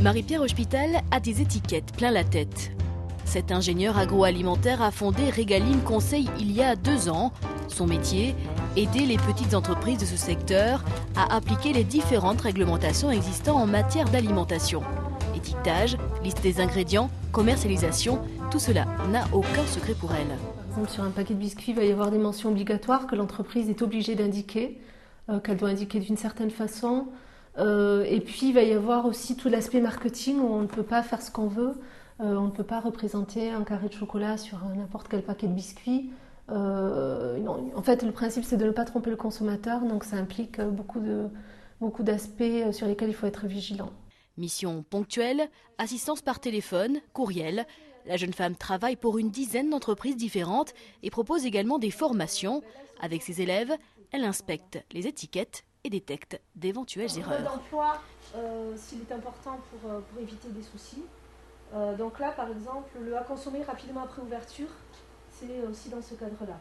Marie-Pierre Hospital a des étiquettes plein la tête. Cet ingénieur agroalimentaire a fondé Régaline Conseil il y a 2 ans. Son métier, aider les petites entreprises de ce secteur à appliquer les différentes réglementations existant en matière d'alimentation. Étiquetage, liste des ingrédients, commercialisation, tout cela n'a aucun secret pour elle. Par exemple, sur un paquet de biscuits, il va y avoir des mentions obligatoires que l'entreprise est obligée d'indiquer, qu'elle doit indiquer d'une certaine façon. Et puis, il va y avoir aussi tout l'aspect marketing où on ne peut pas faire ce qu'on veut. On ne peut pas représenter un carré de chocolat sur n'importe quel paquet de biscuits. Non, en fait, le principe, c'est de ne pas tromper le consommateur. Donc, ça implique beaucoup d'aspects sur lesquels il faut être vigilant. Mission ponctuelle, assistance par téléphone, courriel. La jeune femme travaille pour une dizaine d'entreprises différentes et propose également des formations. Avec ses élèves, elle inspecte les étiquettes et détecte d'éventuelles erreurs. D'emploi, s'il est important pour éviter des soucis. Donc là, par exemple, le à consommer rapidement après ouverture, c'est aussi dans ce cadre-là.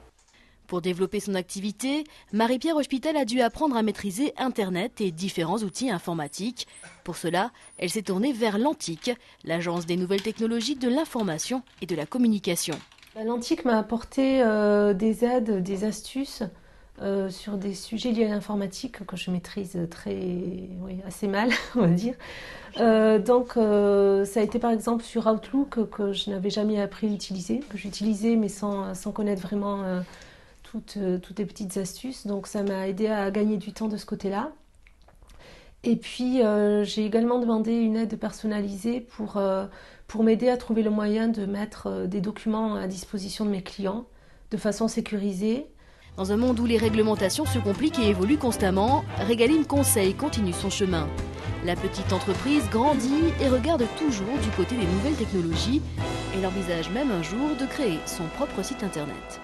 Pour développer son activité, Marie-Pierre Hospital a dû apprendre à maîtriser Internet et différents outils informatiques. Pour cela, elle s'est tournée vers l'Antique, l'agence des nouvelles technologies de l'information et de la communication. L'Antique m'a apporté des aides, des astuces sur des sujets liés à l'informatique que je maîtrise assez mal, on va dire. Donc ça a été par exemple sur Outlook que je n'avais jamais appris à utiliser, que j'utilisais mais sans connaître vraiment toutes les petites astuces. Donc ça m'a aidé à gagner du temps de ce côté-là. Et puis j'ai également demandé une aide personnalisée pour m'aider à trouver le moyen de mettre des documents à disposition de mes clients de façon sécurisée. Dans un monde où les réglementations se compliquent et évoluent constamment, Régaline Conseil continue son chemin. La petite entreprise grandit et regarde toujours du côté des nouvelles technologies. Elle envisage même un jour de créer son propre site internet.